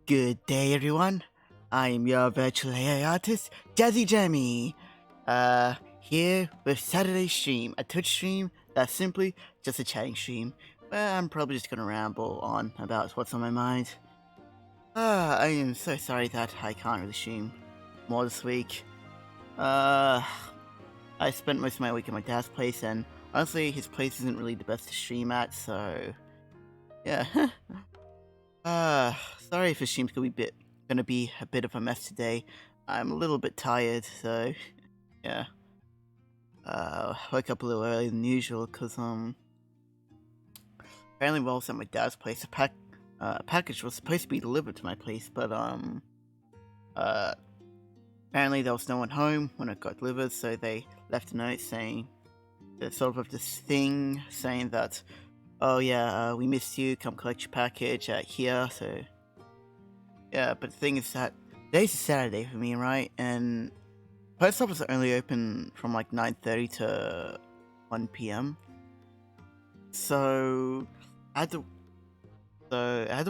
Good day, everyone. I am your virtual AI artist, Jazzy Jammy. Here with Saturday's stream, a Twitch stream that's simply just a chatting stream, where I'm probably just gonna ramble on about what's on my mind. I am so sorry that I can't really stream more this week. I spent most of my week at my dad's place, and honestly, his place isn't really the best to stream at, so yeah. Sorry if the stream's gonna be a bit of a mess today. I'm a little bit tired, so yeah. Woke up a little earlier than usual because apparently while I was at my dad's place, a package was supposed to be delivered to my place, but apparently there was no one home when it got delivered, so they left a note saying sort of this thing saying that, oh yeah, we missed you, come collect your package at here. So yeah, but the thing is that today's a Saturday for me, right? And post office are only open from like 9:30 to 1 p.m. So I had to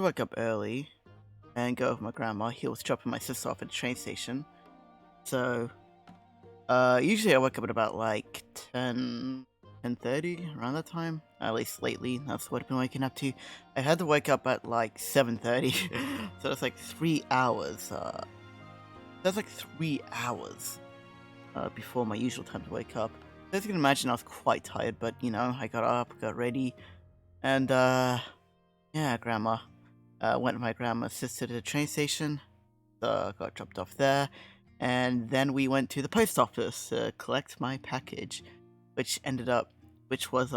wake up early and go with my grandma. He was dropping my sister off at the train station. So usually I wake up at about like 10:30, around that time. At least lately, that's what I've been waking up to. I had to wake up at like 7:30, so it's like 3 hours. That's like 3 hours before my usual time to wake up. As you can imagine, I was quite tired, but you know, I got up, got ready, and yeah, grandma went with my grandma's sister to the train station. So I got dropped off there, and then we went to the post office to collect my package, which was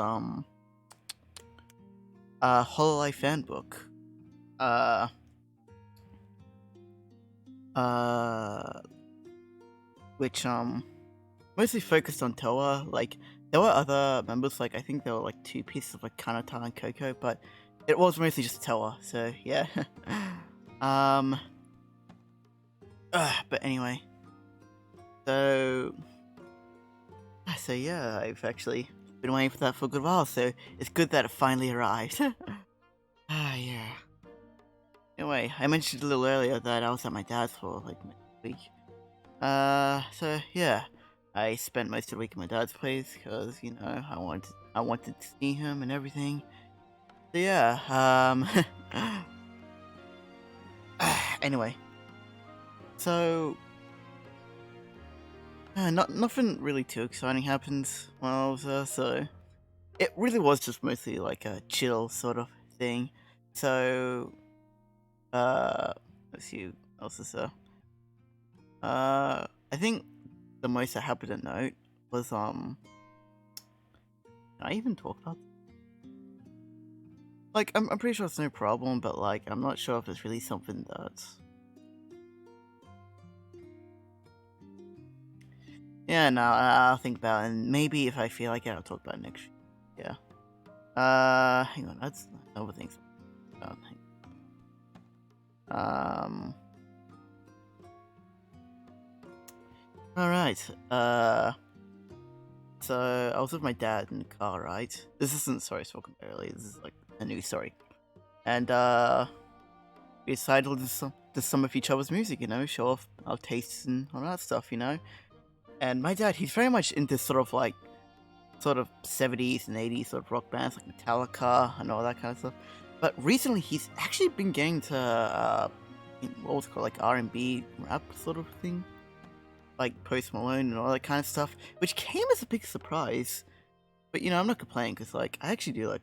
a Hololive fan book. Which mostly focused on Toa. Like there were other members, like I think there were like 2 pieces of like Kanata and Coco, but it was mostly just Toa, so yeah. But anyway. So yeah, I've actually been waiting for that for a good while, so it's good that it finally arrived. Yeah. Anyway, I mentioned a little earlier that I was at my dad's for like a week. So yeah, I spent most of the week at my dad's place because you know I wanted to see him and everything. So yeah, anyway, so nothing really too exciting happens while I was there, so it really was just mostly like a chill sort of thing. So let's see what else is there. I think the most I happened to note was can I even talk about this? Like I'm pretty sure it's no problem, but like I'm not sure if it's really something that's I'll think about it, and maybe if I feel like it, I'll talk about it next. Yeah. Hang on, that's another thing. Alright, so I was with my dad in the car, right? This isn't story I spoke about earlier, this is like a new story. And we decided to listen to some of each other's music, you know, show off our tastes and all that stuff, you know? And my dad, he's very much into sort of 70s and 80s sort of rock bands like Metallica and all that kind of stuff. But recently he's actually been getting to what was it called, like R&B rap sort of thing, like Post Malone and all that kind of stuff, which came as a big surprise. But you know, I'm not complaining because like I actually really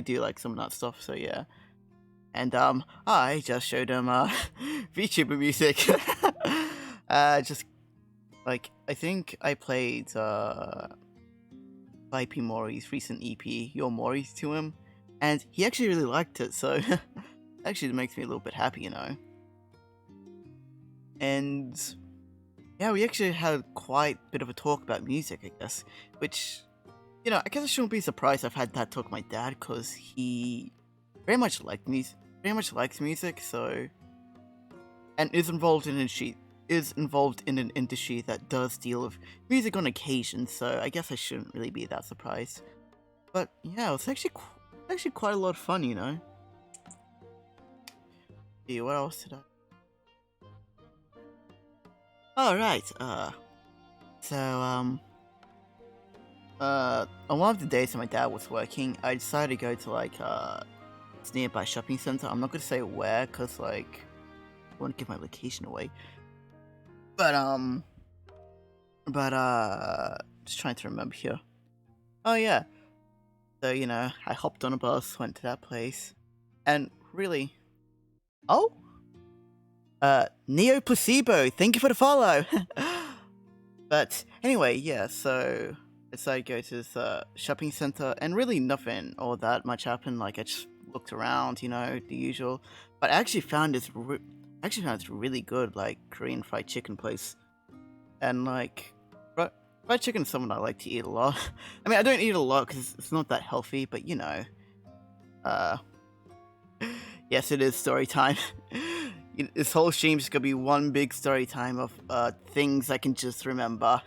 do like some of that stuff. So yeah, and I just showed him VTuber music. Just like I think I played IP Mori's recent EP, Your Mori, to him, and he actually really liked it. So actually, it makes me a little bit happy, you know. And yeah, we actually had quite a bit of a talk about music, I guess, which, you know, I guess I shouldn't be surprised I've had that talk with my dad, because he very much likes music, so, and is involved in an industry that does deal with music on occasion, so I guess I shouldn't really be that surprised. But yeah, it was actually quite a lot of fun, you know. see, what else did I... Oh, right, so, on one of the days that my dad was working, I decided to go to, like, this nearby shopping center. I'm not gonna say where, cause, like, I won't give my location away. But, just trying to remember here. Oh, yeah. So, you know, I hopped on a bus, went to that place, and really... Oh? Neo Placebo, thank you for the follow! But, anyway, yeah, so... I decided to go to this, shopping center, and really nothing all that much happened. Like, I just looked around, you know, the usual. But I actually found this really good, like, Korean fried chicken place. And, like... Fried chicken is something I like to eat a lot. I mean, I don't eat it a lot because it's not that healthy, but you know. Yes, it is story time. This whole stream is gonna be one big story time of things I can just remember.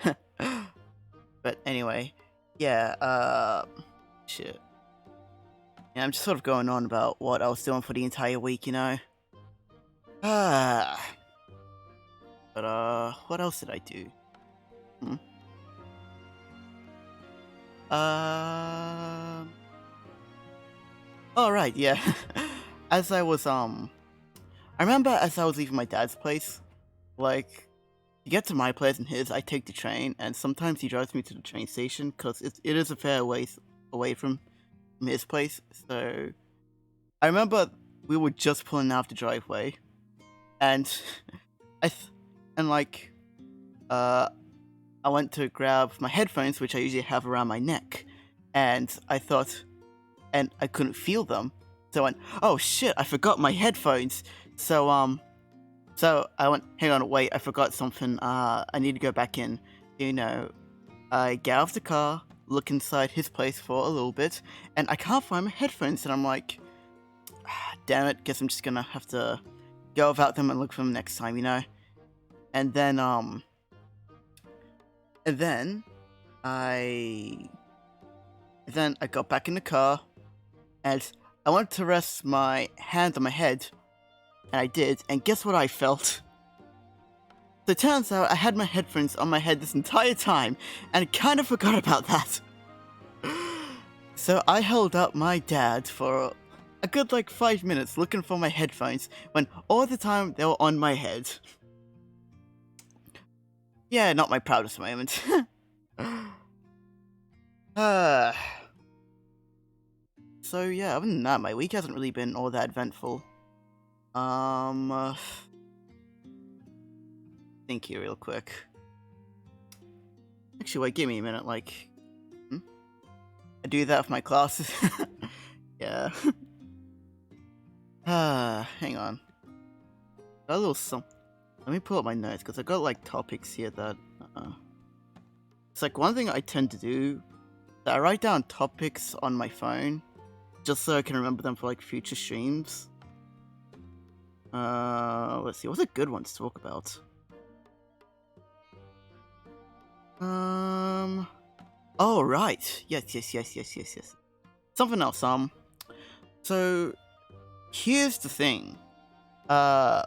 But anyway, yeah, shit. Yeah, I'm just sort of going on about what I was doing for the entire week, you know. But what else did I do? Oh, right, yeah. As I was, I remember as I was leaving my dad's place, like, to get to my place and his, I take the train, and sometimes he drives me to the train station, because it is a fair ways away from his place, so... I remember we were just pulling out the driveway, and... I went to grab my headphones, which I usually have around my neck, and I thought, and I couldn't feel them, so I went, oh shit, I forgot my headphones, so I went, hang on, wait, I forgot something, I need to go back in, you know, I get out of the car, look inside his place for a little bit, and I can't find my headphones, and I'm like, damn it, guess I'm just gonna have to go without them and look for them next time, you know, and then I got back in the car, and I wanted to rest my hand on my head, and I did, and guess what I felt? So it turns out I had my headphones on my head this entire time, and I kind of forgot about that. So I held up my dad for a good like 5 minutes looking for my headphones, when all the time they were on my head. Yeah, not my proudest moment. So yeah, other than that, my week hasn't really been all that eventful. Think here real quick. Actually, wait, give me a minute, like... I do that with my classes. Yeah. Hang on. Got a little something. Let me pull up my notes, because I got, like, topics here that... It's like one thing I tend to do, that I write down topics on my phone, just so I can remember them for, like, future streams. Let's see, what's a good one to talk about? Oh, right. Yes. Something else, so, here's the thing. I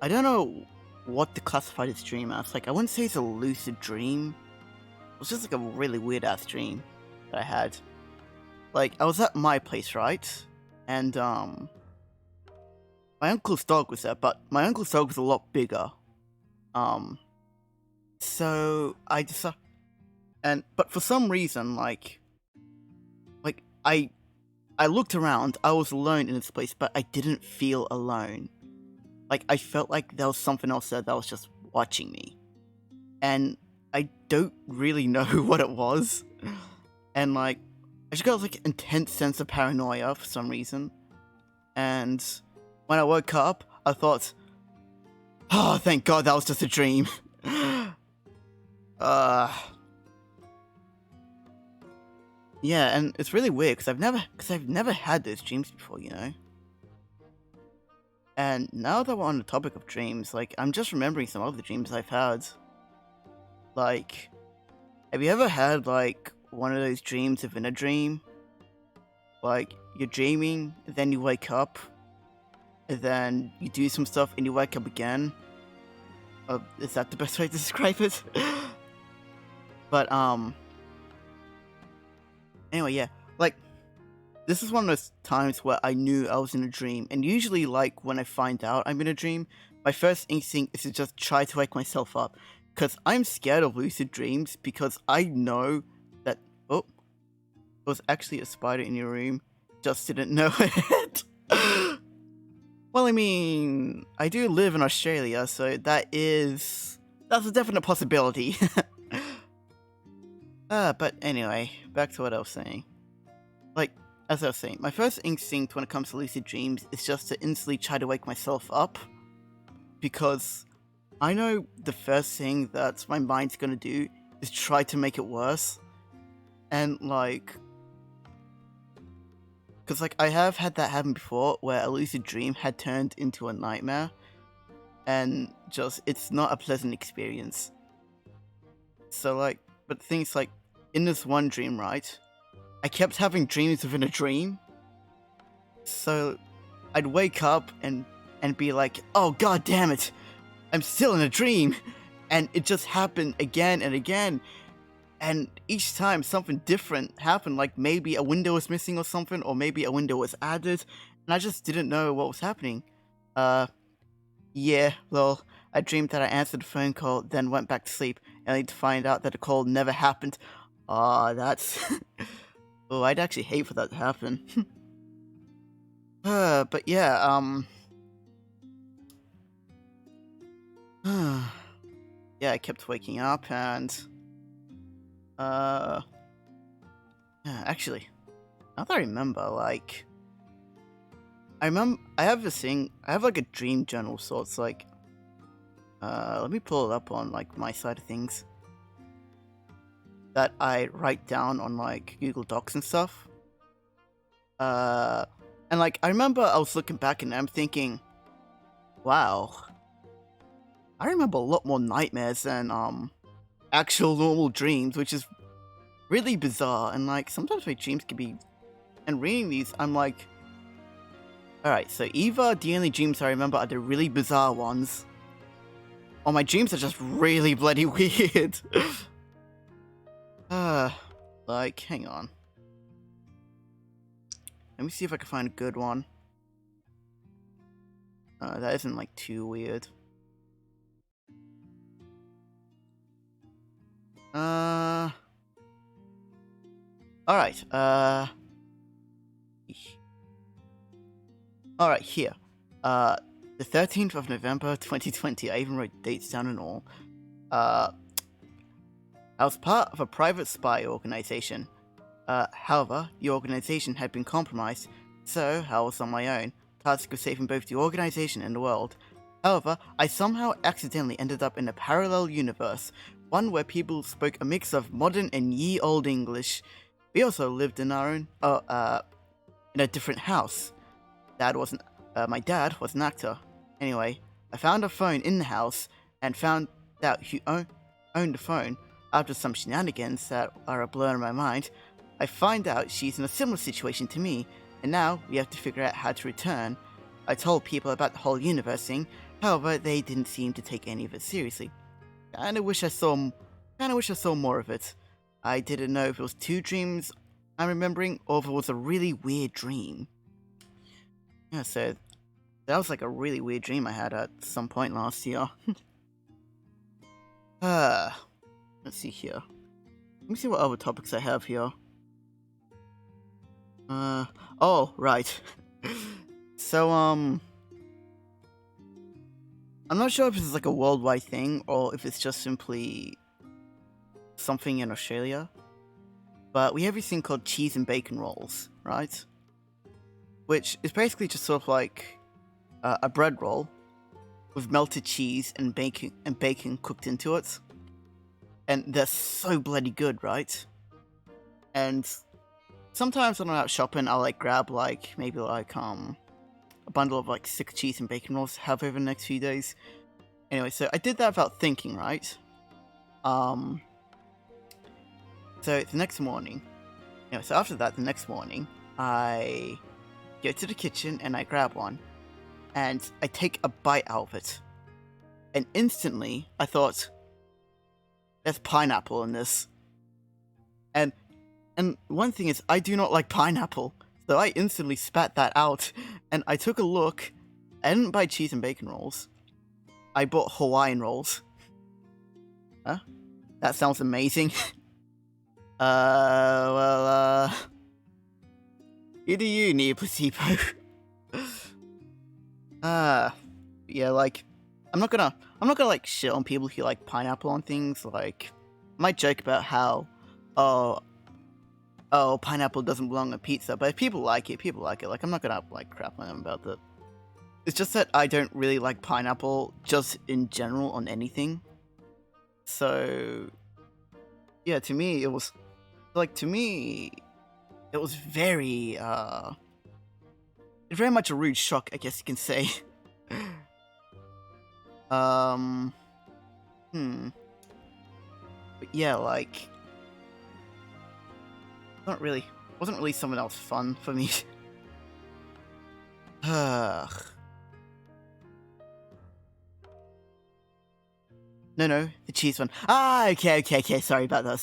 don't know what to classify this dream as. Like, I wouldn't say it's a lucid dream. It was just like a really weird-ass dream that I had. Like, I was at my place, right? And, my uncle's dog was there, but my uncle's dog was a lot bigger. So, I decided... But for some reason, like, I looked around, I was alone in this place, but I didn't feel alone. Like, I felt like there was something else there that was just watching me. And I don't really know what it was. And, like, I just got, like, an intense sense of paranoia for some reason. And when I woke up, I thought, oh, thank God that was just a dream. Yeah, and it's really weird, because I've never had those dreams before, you know? And now that we're on the topic of dreams, like, I'm just remembering some of the dreams I've had. Like, have you ever had, like, one of those dreams within a dream? Like, you're dreaming, then you wake up, and then you do some stuff and you wake up again. Is that the best way to describe it? But anyway, yeah, like, this is one of those times where I knew I was in a dream, and usually, like, when I find out I'm in a dream, my first instinct is to just try to wake myself up, because I'm scared of lucid dreams, because I know that, oh, there was actually a spider in your room, just didn't know it. Well, I mean, I do live in Australia, so that's a definite possibility. But anyway, back to what I was saying. Like, as I was saying, my first instinct when it comes to lucid dreams is just to instantly try to wake myself up, because I know the first thing that my mind's gonna do is try to make it worse. And like, because like I have had that happen before, where a lucid dream had turned into a nightmare, and just, it's not a pleasant experience. So like, but things like, in this one dream, right, I kept having dreams within a dream, so I'd wake up and be like, oh god damn it, I'm still in a dream, and it just happened again and again, and each time something different happened, like maybe a window was missing or something, or maybe a window was added, and I just didn't know what was happening. Yeah, well, I dreamed that I answered a phone call, then went back to sleep, only to find out that the call never happened. Aw, that's... Oh, I'd actually hate for that to happen. But yeah, yeah, I kept waking up, and... Yeah, actually, now that I remember, like... I have this thing, I have like a dream journal of sorts, like... let me pull it up on, like, my side of things. That I write down on, like, Google Docs and stuff. And, like, I remember I was looking back and I'm thinking, wow, I remember a lot more nightmares than, actual normal dreams, which is really bizarre. And, like, sometimes my dreams can be... And reading these, I'm like, alright, so either the only dreams I remember are the really bizarre ones, or my dreams are just really bloody weird. Like, hang on. Let me see if I can find a good one. That isn't, like, too weird. Alright, alright, here. The 13th of November, 2020. I even wrote dates down and all. I was part of a private spy organization. However, the organization had been compromised, so I was on my own, tasked with saving both the organization and the world. However, I somehow accidentally ended up in a parallel universe, one where people spoke a mix of modern and ye olde English. We also lived in our own, in a different house. My dad was an actor. Anyway, I found a phone in the house and found out who owned the phone. After some shenanigans that are a blur in my mind, I find out she's in a similar situation to me, and now we have to figure out how to return. I told people about the whole universe thing, however, they didn't seem to take any of it seriously. Kinda wish I saw more of it. I didn't know if it was two dreams I'm remembering, or if it was a really weird dream. Yeah, so that was like a really weird dream I had at some point last year. Let's see here. Let me see what other topics I have here. Oh, right. So, I'm not sure if this is like a worldwide thing, or if it's just simply something in Australia. But we have this thing called cheese and bacon rolls, right? Which is basically just sort of like a bread roll with melted cheese and bacon cooked into it. And they're so bloody good, right? And sometimes when I'm out shopping, I'll like grab like maybe like a bundle of like 6 cheese and bacon rolls to have over the next few days. Anyway, so I did that without thinking, right? So the next morning, the next morning, I go to the kitchen and I grab one. and I take a bite out of it. And instantly, I thought, there's pineapple in this. And one thing is, I do not like pineapple. So I instantly spat that out. And I took a look. I didn't buy cheese and bacon rolls. I bought Hawaiian rolls. Huh? That sounds amazing. You do you, need a placebo. Yeah, like, I'm not gonna like shit on people who like pineapple on things. Like, I might joke about how, oh, pineapple doesn't belong on pizza, but if people like it, people like it. Like, I'm not gonna like crap on them about that. It's just that I don't really like pineapple just in general on anything. So, yeah, to me, it was very, very much a rude shock, I guess you can say. But yeah, like, wasn't really something else fun for me. No, the cheese one. Ah, okay. Sorry about that.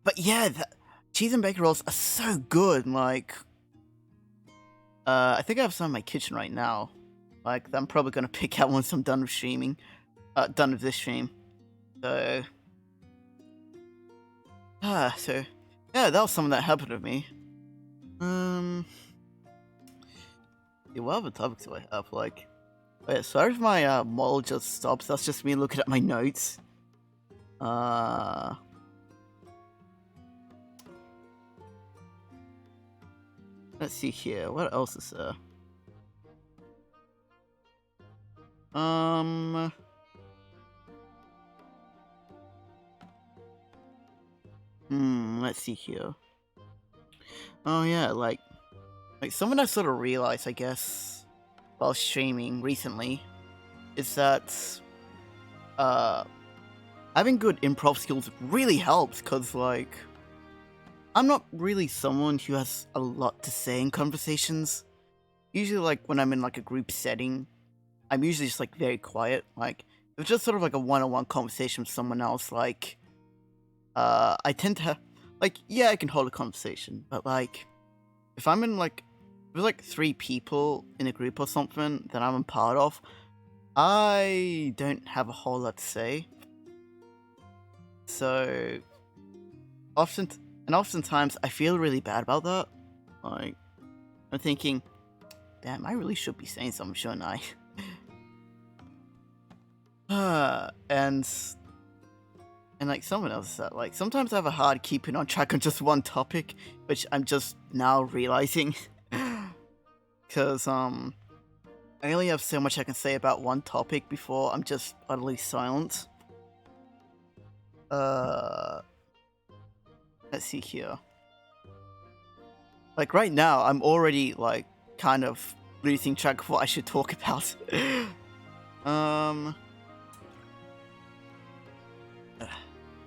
But yeah, the cheese and bacon rolls are so good. Like, I think I have some in my kitchen right now. Like, I'm probably gonna pick out once I'm done with streaming. Done with this stream. So, so yeah, that was something that happened to me. What other topics do I have? Like, wait, sorry if my model just stops. That's just me looking at my notes. Let's see here. What else is there? Let's see here. Oh yeah, like something I sort of realized, I guess, while streaming recently, is that having good improv skills really helps, because like, I'm not really someone who has a lot to say in conversations. Usually, like, when I'm in like a group setting, I'm usually just like very quiet. Like, if it's just sort of like a one-on-one conversation with someone else, like, I tend to like, yeah, I can hold a conversation, but like, if I'm in like, if there's like 3 people in a group or something that I'm a part of, I don't have a whole lot to say. So, oftentimes I feel really bad about that. Like, I'm thinking, damn, I really should be saying something, shouldn't I? And like someone else said, like, sometimes I have a hard keeping on track on just one topic, which I'm just now realizing. Because, I only have so much I can say about one topic before I'm just utterly silent. Let's see here. Like, right now, I'm already, like, kind of losing track of what I should talk about.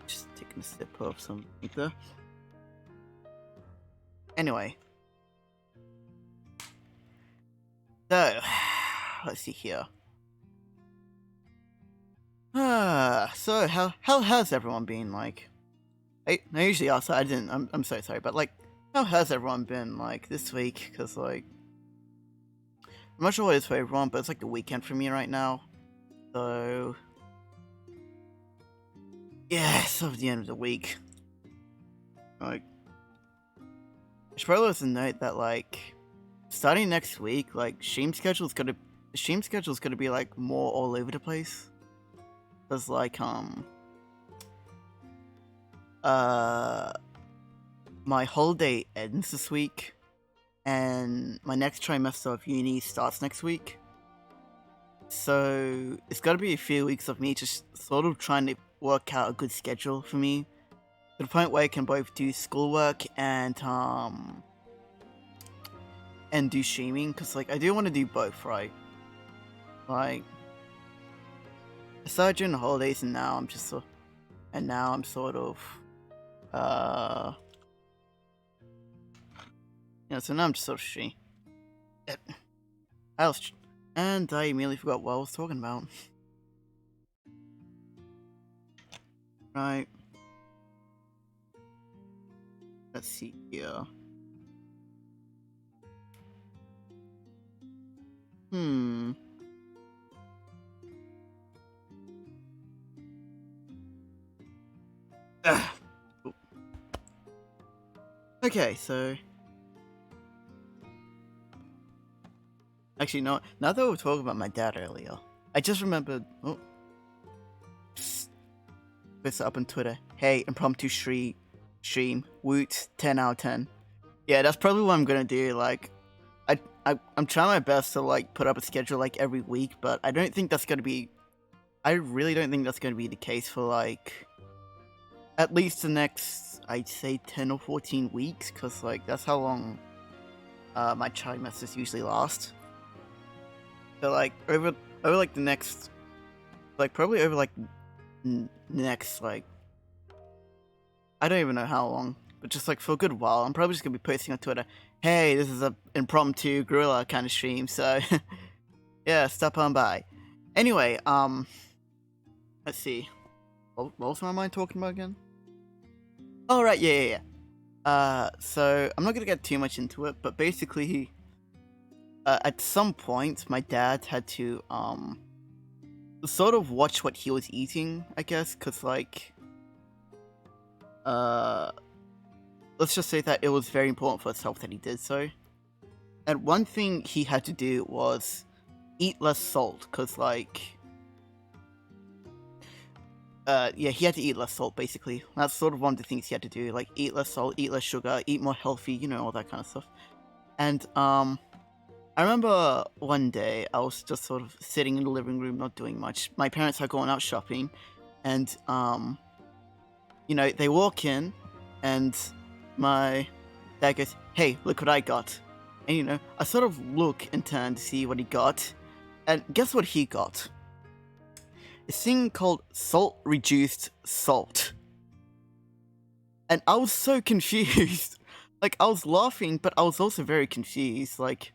Just taking a sip of something there. Anyway. So, let's see here. So how has everyone been? Like, I usually ask that. I didn't. I'm so sorry, but like, how has everyone been like this week? Because like, I'm not sure what it is for everyone, but it's like the weekend for me right now. So yeah, it's sort of the end of the week. Like, I should probably also note that like, starting next week, like, the stream schedule's gonna be like more all over the place. Cause like my holiday ends this week, and my next trimester of uni starts next week. So it's gotta be a few weeks of me just sort of trying to work out a good schedule for me, to the point where I can both do schoolwork and do streaming, because like, I do want to do both, right? Like, I started during the holidays, and now I'm just Yeah, so now I'm just sort of streaming. And I immediately forgot what I was talking about. Right. Let's see here. Okay, so actually, no. Now that we were talking about my dad earlier, I just remembered. Oh, this up on Twitter. Hey, impromptu stream. Woot, 10 out of 10. Yeah, that's probably what I'm gonna do. Like, I'm trying my best to like put up a schedule like every week, but I don't think that's gonna be. I really don't think that's gonna be the case for like at least the next, I'd say 10 or 14 weeks, because like that's how long my trimesters usually last. So like over like the next, like probably over like next like I don't even know how long, but just like for a good while, I'm probably just gonna be posting on Twitter, hey, this is a impromptu gorilla kind of stream, so yeah, stop on by. Anyway, let's see, what was my mind talking about again? Oh right, yeah. So I'm not gonna get too much into it, but basically, at some point, my dad had to sort of watch what he was eating, I guess, because like let's just say that it was very important for his health that he did so. And one thing he had to do was eat less salt, because like yeah, he had to eat less salt, basically. That's sort of one of the things he had to do, like eat less salt, eat less sugar, eat more healthy, you know, all that kind of stuff. And I remember one day I was just sort of sitting in the living room, not doing much. My parents are going out shopping, and you know, they walk in, and my dad goes, "Hey, look what I got." And you know, I sort of look and turn to see what he got, and guess what he got? This thing called salt reduced salt. And I was so confused. Like, I was laughing, but I was also very confused. Like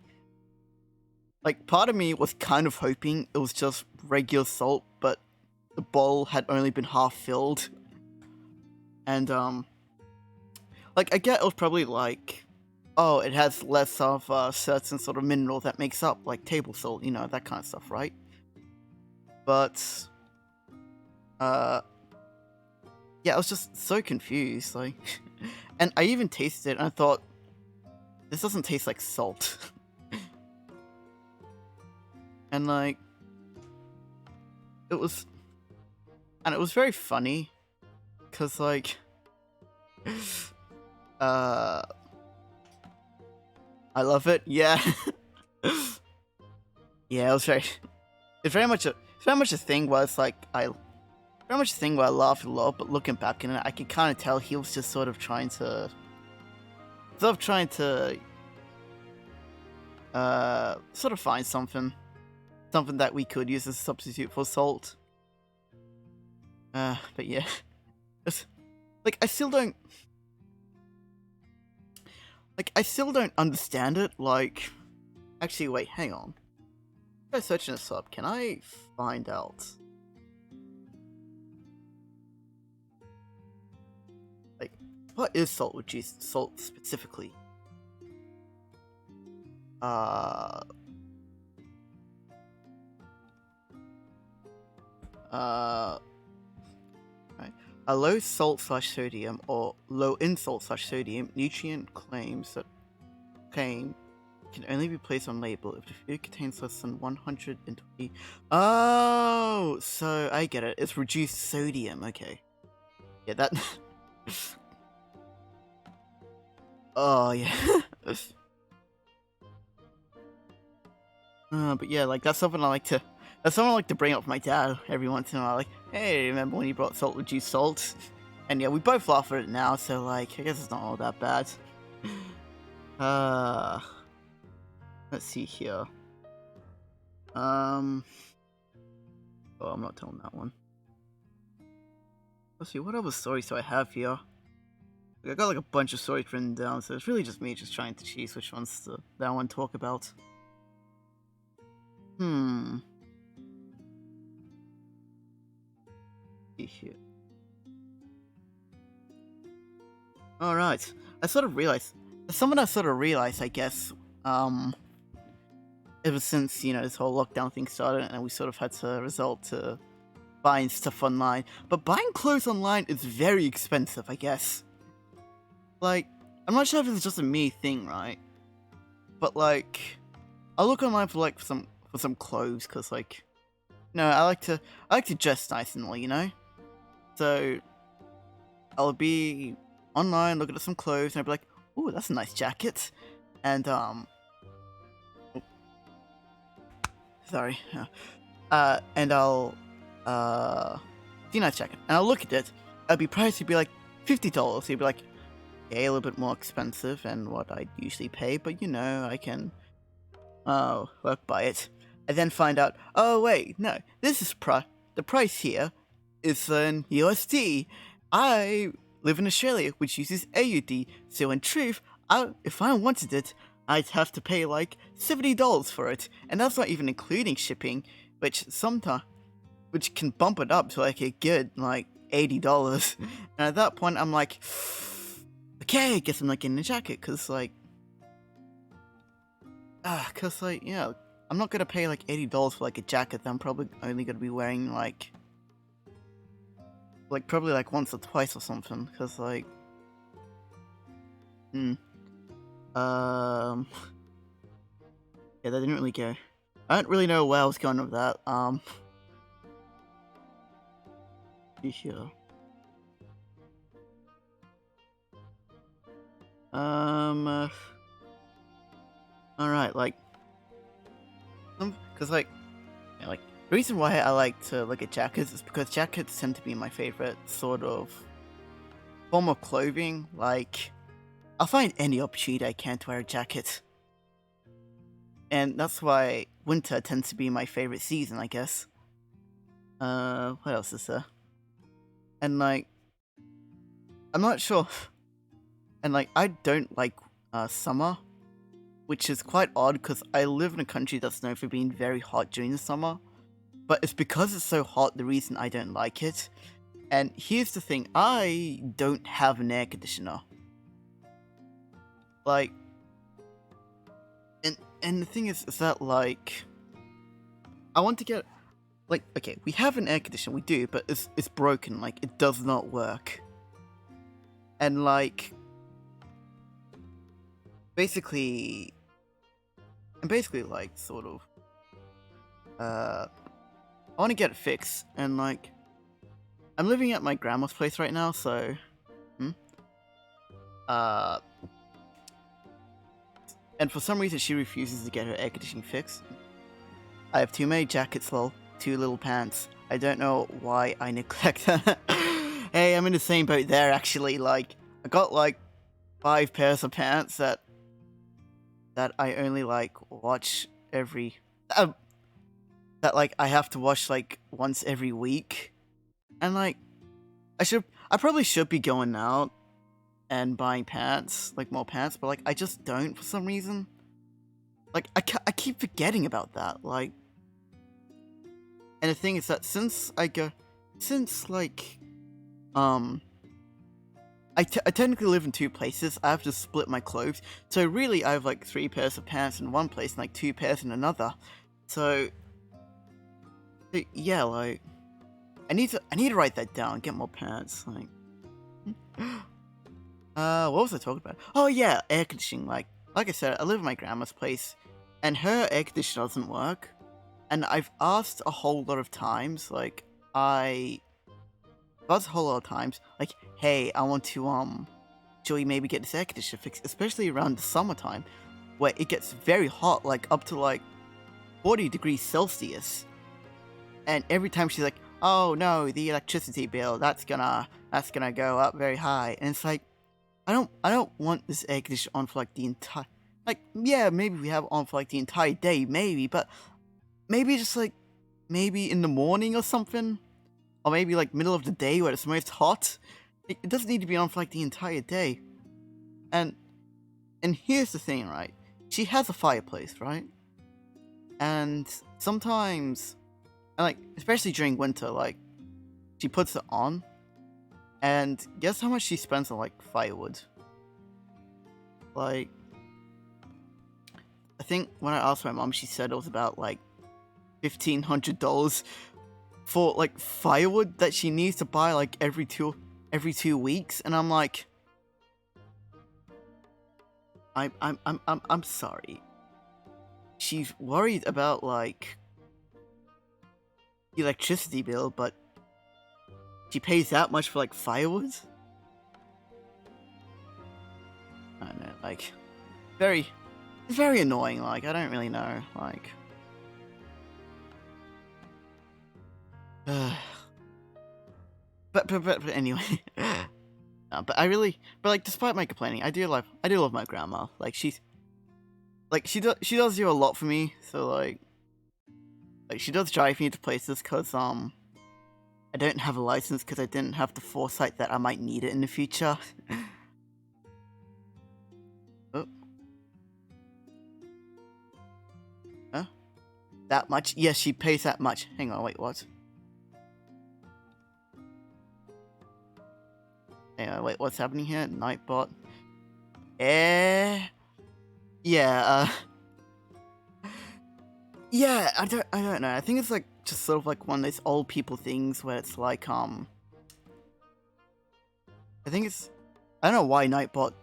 part of me was kind of hoping it was just regular salt, but the bowl had only been half filled. And like I get it was probably like, oh, it has less of a certain sort of mineral that makes up like table salt, you know, that kind of stuff, right? But yeah, I was just so confused, like, and I even tasted it and I thought, this doesn't taste like salt. And like, it was very funny, cause like, I love it. Yeah, yeah. It's very much a thing where it's like very much a thing where I laughed a lot, but looking back in it, I could kind of tell he was just sort of trying to sort of find something that we could use as a substitute for salt. But yeah, it's, like I still don't understand it. Like, actually, wait, hang on. If I search this up, can I find out? Like, what is salt reduced salt specifically? Right. A low salt/sodium or low in salt/sodium nutrient claim can only be placed on label if the food contains less than 120. Oh, so I get it. It's reduced sodium. Okay. Yeah, that. Oh yeah. But yeah, like that's something I like to bring up with my dad every once in a while. Like, hey, remember when you brought salt reduced salt? And yeah, we both laugh at it now, so like, I guess it's not all that bad. Let's see here. Oh, I'm not telling that one. Let's see, what other stories do I have here? I got like a bunch of stories written down, so it's really just me just trying to choose which ones that I want to talk about. Here. Alright. I sort of realized, I guess, ever since, this whole lockdown thing started and we sort of had to resort to buying stuff online. But buying clothes online is very expensive, I guess. Like, I'm not sure if it's just a me thing, right? But like, I'll look online for like some clothes, cause like, I like to dress nice and all, So I'll be online looking at some clothes and I'll be like, ooh, that's a nice jacket. And sorry. And I'll see a nice jacket. And I'll look at it. It'll be priced to be like $50. You'd be like, okay, a little bit more expensive than what I'd usually pay, but I can work by it. I then find out, oh wait, no, this is the price here is in USD. I live in Australia, which uses AUD, so in truth, if I wanted it, I'd have to pay like $70 for it, and that's not even including shipping, which can bump it up to like a good like $80. And at that point, I'm like, okay, I guess I'm not getting a jacket, cause I'm not gonna pay like $80 for like a jacket that I'm probably only gonna be wearing like probably like once or twice or something, cause like, yeah, that didn't really go. I don't really know where I was going with that. Yeah. Alright, like, cause like, the reason why I like to look at jackets is because jackets tend to be my favorite sort of form of clothing. Like, I'll find any opportunity I can to wear a jacket. And that's why winter tends to be my favorite season, I guess. What else is there? And like, I'm not sure. And like, I don't like summer, which is quite odd because I live in a country that's known for being very hot during the summer. But it's because it's so hot the reason I don't like it. And here's the thing, I don't have an air conditioner. Like, and the thing is that like, I want to get, like, okay, we have an air conditioner, we do, but it's broken, like, it does not work. And like, basically like, sort of, I want to get it fixed, and like, I'm living at my grandma's place right now, so, and for some reason she refuses to get her air conditioning fixed. I have too many jackets, lol, too little pants. I don't know why I neglect that. Hey, I'm in the same boat there, actually. Like, I got like 5 pairs of pants that I only like watch every that like I have to wash like once every week. And like, I probably should be going out and buying pants, like more pants, but like I just don't for some reason. Like, I keep forgetting about that, like, and the thing is that since like, I technically live in 2 places, I have to split my clothes, so really I have like 3 pairs of pants in one place and like 2 pairs in another, so yeah, like, I need to write that down, get more pants, like, what was I talking about? Oh yeah, air conditioning, like I said, I live at my grandma's place, and her air conditioner doesn't work, and I've asked a whole lot of times, like, hey, I want to, should we maybe get this air conditioner fixed, especially around the summertime, where it gets very hot, like, up to, like, 40 degrees Celsius, and every time she's like, oh no, the electricity bill, that's gonna go up very high, and it's like, I don't want this air conditioner on for, like, the entire, like, yeah, maybe we have it on for, like, the entire day, maybe, but maybe just, like, maybe in the morning or something, or maybe, like, middle of the day where it's most hot, It doesn't need to be on for like the entire day. And here's the thing, right? She has a fireplace, right? And sometimes, and like especially during winter, like she puts it on, and guess how much she spends on like firewood? Like, I think when I asked my mom, she said it was about like $1,500 for like firewood that she needs to buy like every 2 weeks, and I'm like, I'm sorry. She's worried about like the electricity bill, but she pays that much for like firewood? I don't know, like it's very annoying. Like I don't really know, like. But anyway, but like despite my complaining, I do love my grandma. Like she does do a lot for me. So like she does drive me to places because I don't have a license because I didn't have the foresight that I might need it in the future. Oh. Huh? That much? Yes, she pays that much. Hang on, wait, what? Hang on, wait, what's happening here? Nightbot. Yeah, yeah, I don't know. I think it's like just sort of like one of those old people things where it's like I think it's, I don't know why Nightbot.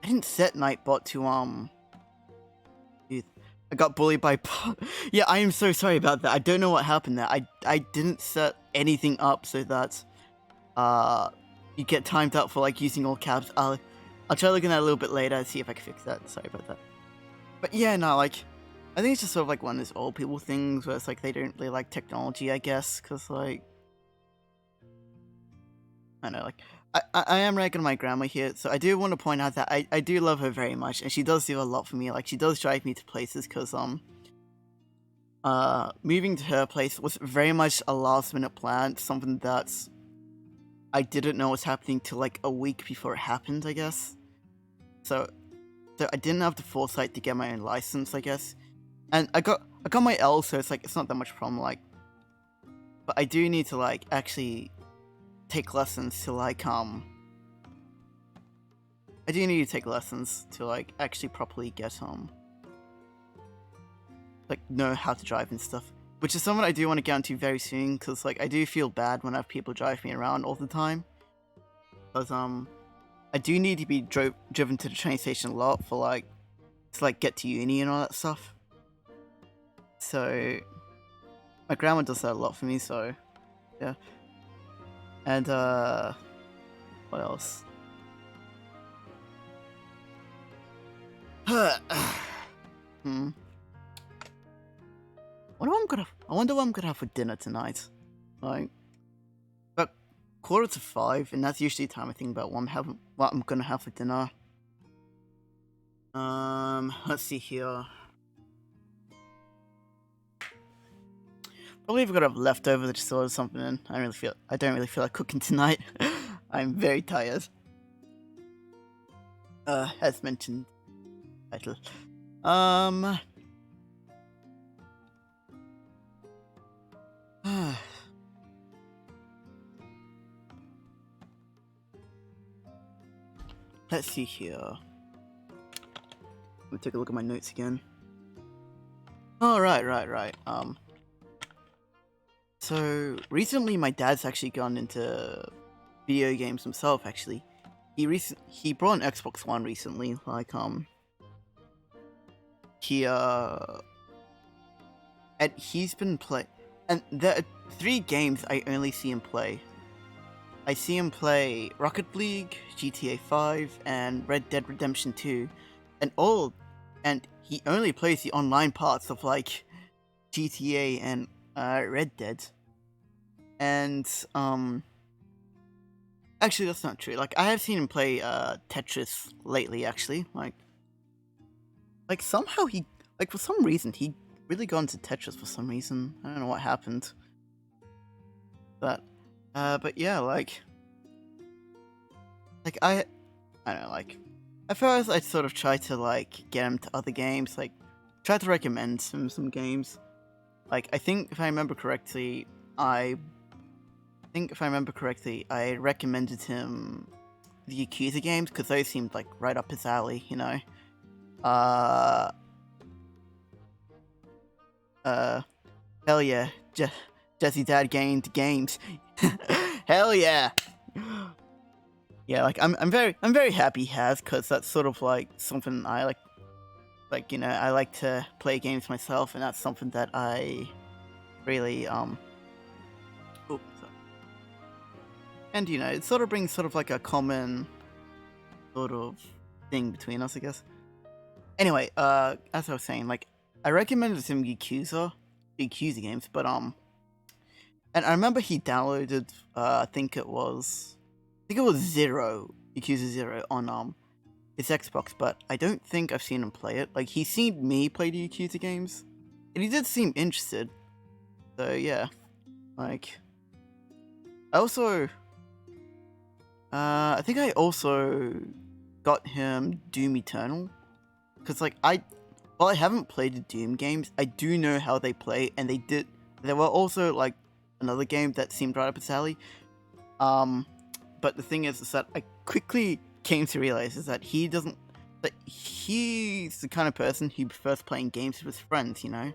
I didn't set Nightbot to dude, I got bullied by yeah, I am so sorry about that. I don't know what happened there. I didn't set anything up so that you get timed out for like using all caps. I'll try looking at it a little bit later and see if I can fix that. Sorry about that. But yeah, no, like I think it's just sort of like one of those old people things where it's like they don't really like technology, I guess, because like I don't know, like I am ragging on my grandma here, so I do want to point out that I do love her very much, and she does do a lot for me. Like she does drive me to places because moving to her place was very much a last minute plan, something that's I didn't know was happening till like a week before it happened, I guess. So I didn't have the foresight to get my own license, I guess. And I got my L, so it's like it's not that much problem, like. But I do need to like actually take lessons to like I do need to take lessons to like actually properly get like know how to drive and stuff. Which is something I do want to get into very soon, because like I do feel bad when I have people drive me around all the time. Because I do need to be driven to the train station a lot for like to like get to uni and all that stuff. So my grandma does that a lot for me, so yeah. And what else? Hmm. I wonder what I'm gonna have for dinner tonight. Like about 4:45, and that's usually the time I think about what I'm gonna have for dinner. Let's see here. Probably if I could have leftovers, I just ordered something in. I don't really feel like cooking tonight. I'm very tired. As mentioned, title. Let's see here. Let me take a look at my notes again. Oh, right. So recently my dad's actually gone into video games himself, actually. He brought an Xbox One recently, like and he's been and there are 3 games I only see him play. I see him play Rocket League, GTA 5, and Red Dead Redemption 2, and he only plays the online parts of like GTA and Red Dead. And actually that's not true. Like I have seen him play Tetris lately, actually. Like somehow he, like for some reason he really got into Tetris for some reason. I don't know what happened. But yeah, like like I don't know, like at first I sort of tried to like get him to other games, like try to recommend him some games. Like I think if I remember correctly, I recommended him the Yakuza games because those seemed like right up his alley, you know. Hell yeah, Jesse Dad gained games. Hell yeah. Yeah, like I'm very happy he has, because that's sort of like something I like, you know, I like to play games myself, and that's something that I really oh, sorry. And you know, it sort of brings sort of like a common sort of thing between us, I guess. Anyway, as I was saying, like I recommended him Yakuza games, but and I remember he downloaded I think it was Yakuza 0 on his Xbox, but I don't think I've seen him play it. Like he's seen me play the Yakuza games, and he did seem interested. So yeah, like I also I think I also got him Doom Eternal, because like while I haven't played the Doom games, I do know how they play, and there were also like another game that seemed right up his alley. But the thing is that I quickly came to realize is that he's the kind of person who prefers playing games with his friends, you know?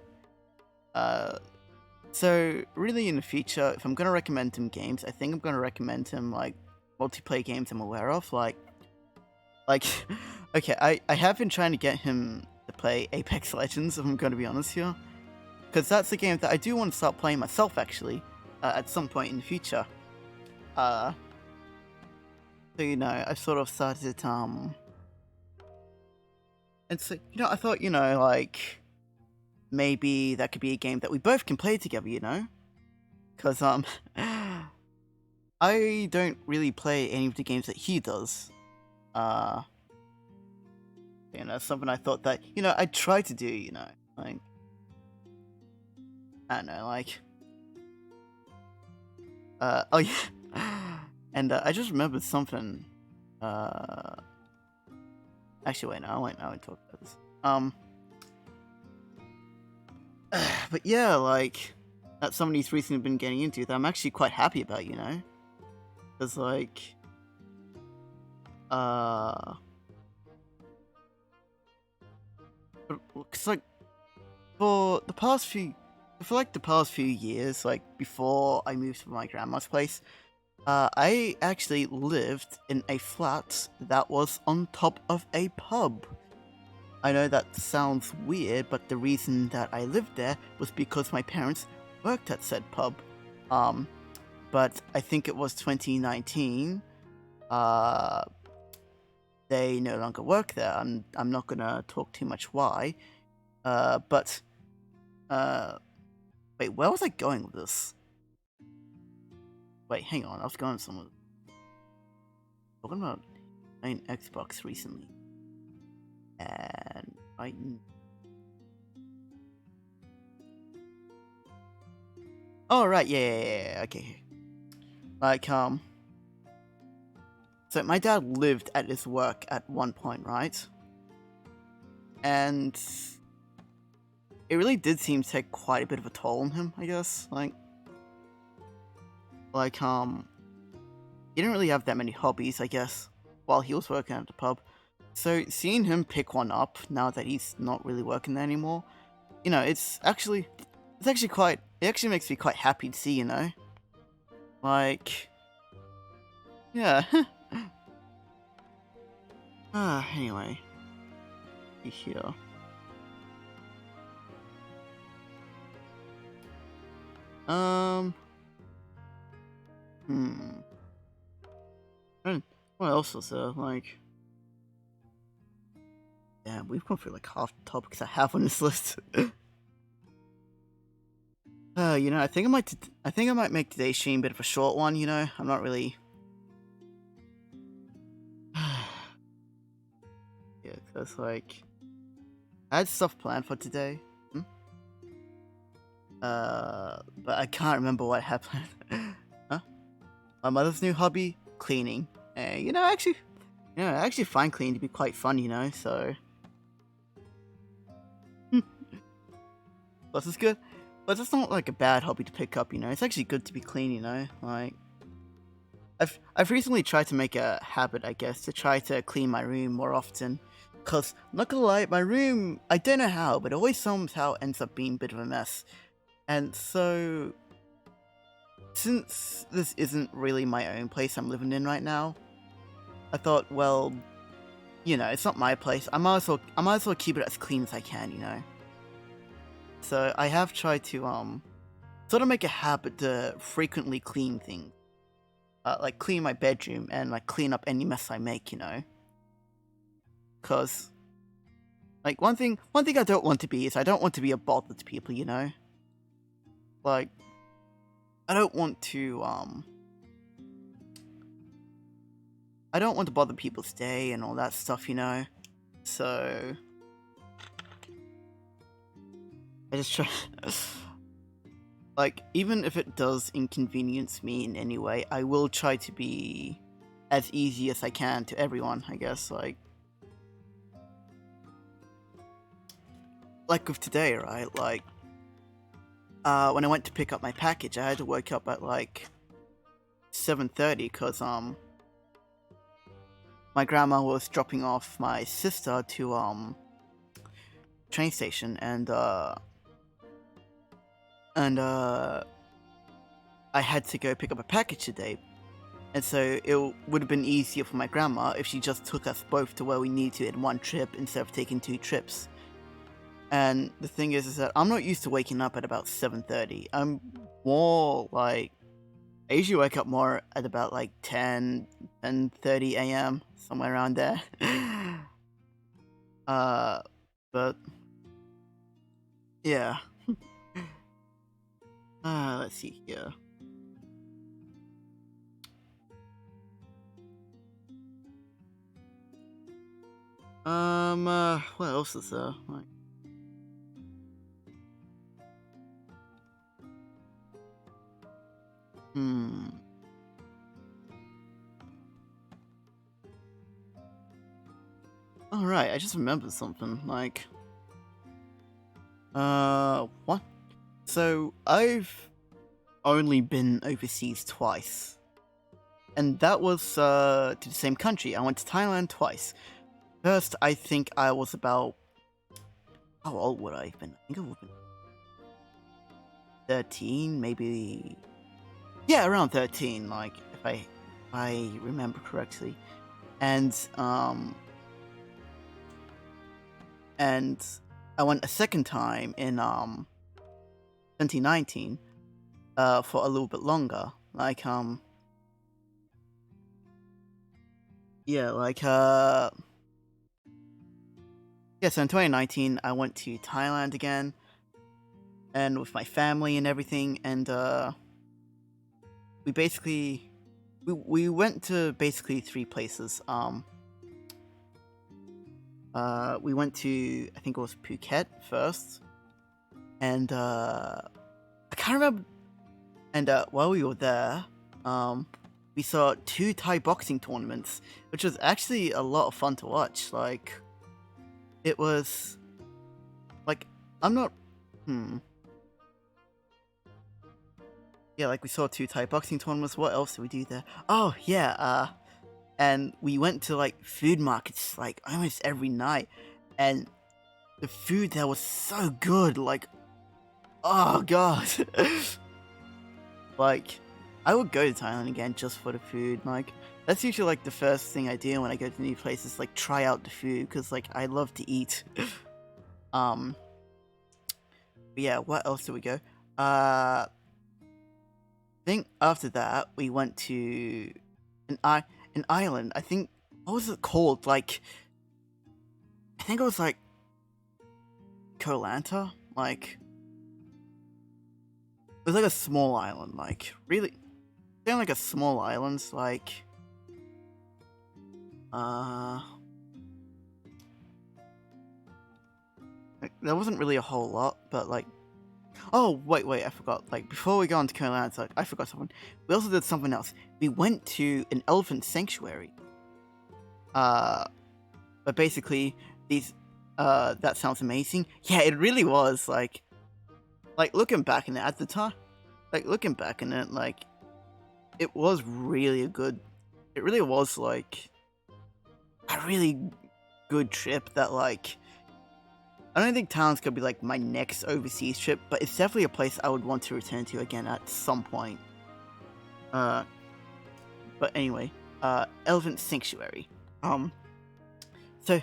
So really in the future, if I'm gonna recommend him games, I think I'm gonna recommend him like multiplayer games I'm aware of, like okay, I have been trying to get him to play Apex Legends, if I'm gonna be honest here. Because that's a game that I do want to start playing myself, actually, at some point in the future. So, you know, I sort of started, and so, you know, I thought, you know, like, maybe that could be a game that we both can play together, you know? Because, I don't really play any of the games that he does. You know, something I thought that, you know, I'd try to do, you know, like, I don't know, like, oh yeah, and I just remembered something, actually wait, no, I won't talk about this, but yeah, like, that's something he's recently been getting into that I'm actually quite happy about, you know, because, like, it's like, for the past few years, like, before I moved to my grandma's place, I actually lived in a flat that was on top of a pub. I know that sounds weird, but the reason that I lived there was because my parents worked at said pub. But I think it was 2019. They no longer work there. I'm not gonna talk too much why. But wait, where was I going with this? Wait, hang on, I was going somewhere. Talking about playing Xbox recently. And oh right, yeah, okay. Like so my dad lived at his work at one point, right? And it really did seem to take quite a bit of a toll on him, I guess. Like he didn't really have that many hobbies, I guess, while he was working at the pub. So seeing him pick one up now that he's not really working there anymore, you know, it actually makes me quite happy to see, you know? Like, yeah. Anyway. Here. What else was there? Like, yeah, we've gone through like half the topics I have on this list. You know, I think I might make today's stream a bit of a short one. You know, I'm not really. Yeah, cause like, I had stuff planned for today. But I can't remember what happened. Huh? My mother's new hobby: cleaning. I actually find cleaning to be quite fun, so. Plus, it's good. But it's not like a bad hobby to pick up, It's actually good to be clean, Like, I've recently tried to make a habit, I guess, to try to clean my room more often. Cause, not gonna lie, my room, I don't know how, but it always somehow ends up being a bit of a mess. And so, since this isn't really my own place I'm living in right now, I thought, well, it's not my place. I might as well keep it as clean as I can, So I have tried to sort of make a habit to frequently clean things. Like clean my bedroom and like clean up any mess I make, Cause like one thing I don't want to be is I don't want to be a bother to people, Like I don't want to bother people's day and all that stuff, So I just try like, even if it does inconvenience me in any way, I will try to be as easy as I can to everyone, I guess, like with today, right? Like, when I went to pick up my package, I had to wake up at, like, 7:30, because, my grandma was dropping off my sister to, train station, and I had to go pick up a package today, and so it would have been easier for my grandma if she just took us both to where we need to in one trip instead of taking 2 trips. And the thing is that I'm not used to waking up at about 7:30. I'm more like, I usually wake up more at about like 10:30 a.m., somewhere around there. But yeah. Let's see here. What else is there? Like, Alright, I just remembered something, like, what? So, I've only been overseas twice. And that was, to the same country. I went to Thailand twice. First, I think I was about... How old would I have been? I think I would have been 13, maybe... Yeah, around 13, like, if I remember correctly. And I went a second time in 2019 for a little bit longer. Like yeah, like yeah, so in 2019 I went to Thailand again, and with my family and everything, and we went to basically 3 places. We went to, I think it was Phuket first, and I can't remember. And while we were there, we saw 2 Thai boxing tournaments, which was actually a lot of fun to watch. Like, it was like, I'm not yeah, like, we saw 2 Thai boxing tournaments. What else did we do there? Oh yeah, and we went to like food markets like almost every night, and the food there was so good. Like, oh god. Like, I would go to Thailand again just for the food. Like, that's usually like the first thing I do when I go to new places, like try out the food, because like I love to eat. But yeah, what else did we go? I think after that we went to an island. I think, what was it called? Like, I think it was like Koh Lanta. Like, it was like a small island. Like, really, like a small island. Like, there wasn't really a whole lot, but like, Oh, wait, I forgot. Like, before we go on to Koh Lanta, I forgot something. We also did something else. We went to an elephant sanctuary. But basically, that sounds amazing. Yeah, it really was, like, looking back in it, at the time, looking back in it, like, it was really it really was, like, a really good trip that, like, I don't think Thailand's gonna be, like, my next overseas trip, but it's definitely a place I would want to return to again at some point. But anyway, Elephant Sanctuary. So,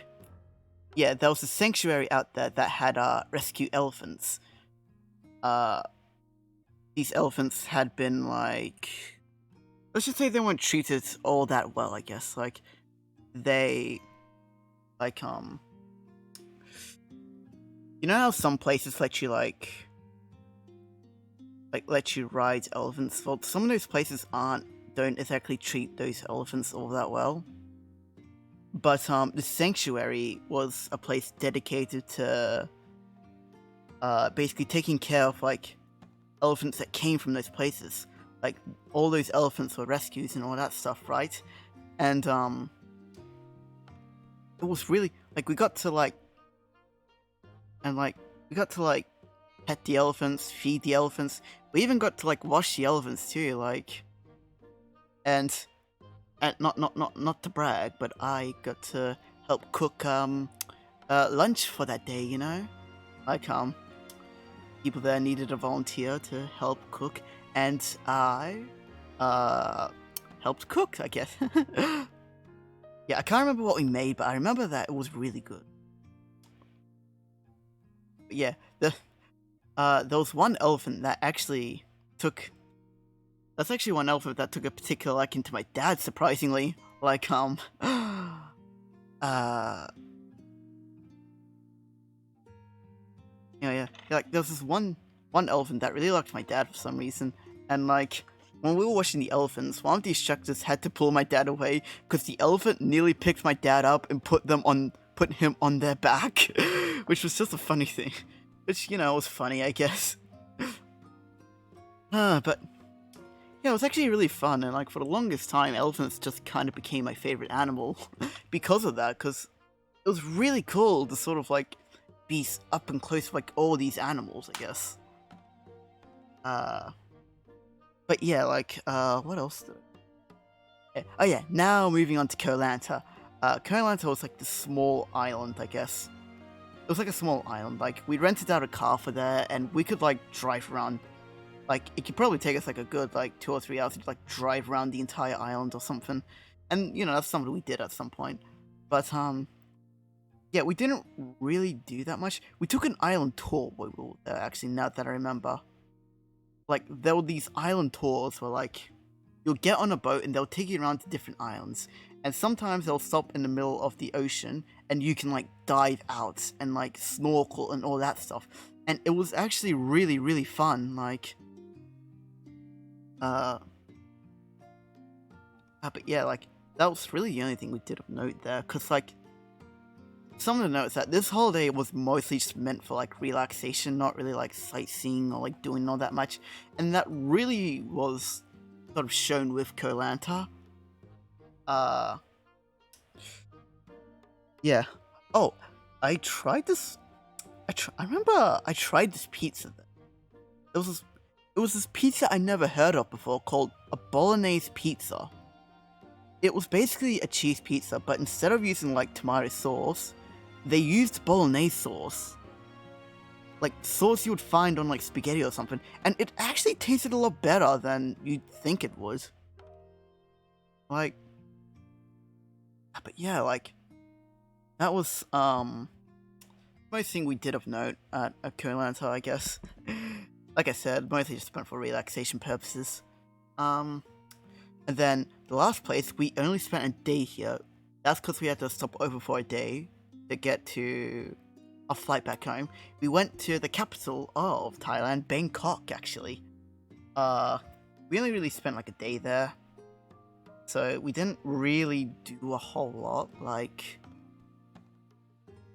yeah, there was a sanctuary out there that had, rescue elephants. These elephants had been, like, let's just say they weren't treated all that well, I guess. Like, they, like, you know how some places let you, like let you ride elephants? Well, some of those places don't exactly treat those elephants all that well. But, the sanctuary was a place dedicated to, basically taking care of, like, elephants that came from those places. Like, all those elephants were rescues and all that stuff, right? And, it was really, like, we got to, like, pet the elephants, feed the elephants. We even got to, like, wash the elephants too, like, and not to brag, but I got to help cook, lunch for that day, you know? Like, people there needed a volunteer to help cook, and I, helped cook, I guess. Yeah, I can't remember what we made, but I remember that it was really good. But yeah, there was one elephant that actually took... That's actually one elephant that took a particular liking to my dad, surprisingly. Like, yeah. Like, there was this one elephant that really liked my dad for some reason, and, like, when we were watching the elephants, one of the instructors had to pull my dad away because the elephant nearly picked my dad up and put him on their back, which was just a funny thing. Which, you know, was funny, I guess. But yeah, it was actually really fun, and, like, for the longest time, elephants just kind of became my favorite animal because of that, because it was really cool to sort of, like, be up and close with, like, all these animals, I guess. But yeah, like, what else? Oh yeah, now moving on to Koh Lanta. Koh Lanta was, like, the small island, I guess. It was like a small island. Like, we rented out a car for there, and we could, like, drive around. Like, it could probably take us, like, a good, like, 2 or 3 hours to, like, drive around the entire island or something. And, you know, that's something we did at some point. But, yeah, we didn't really do that much. We took an island tour while we were there, actually, now that I remember. Like, there were these island tours where, like, you'll get on a boat and they'll take you around to different islands. And sometimes they'll stop in the middle of the ocean and you can, like, dive out and, like, snorkel and all that stuff. And it was actually really, really fun. Like, but yeah, like, that was really the only thing we did of note there. Because, like, some of the notes that this holiday was mostly just meant for, like, relaxation, not really, like, sightseeing or, like, doing all that much. And that really was sort of shown with Koh Lanta. Yeah. Oh, I tried this. I remember I tried this pizza. It was this pizza I never heard of before called a bolognese pizza. It was basically a cheese pizza, but instead of using, like, tomato sauce, they used bolognese sauce. Like, sauce you would find on, like, spaghetti or something. And it actually tasted a lot better than you'd think it would. Like, but yeah, like, that was, most thing we did of note at Koh Lanta, I guess. Like I said, mostly just spent for relaxation purposes. And then the last place, we only spent a day here. That's because we had to stop over for a day to get to our flight back home. We went to the capital of Thailand, Bangkok, actually. We only really spent, like, a day there. So we didn't really do a whole lot. Like,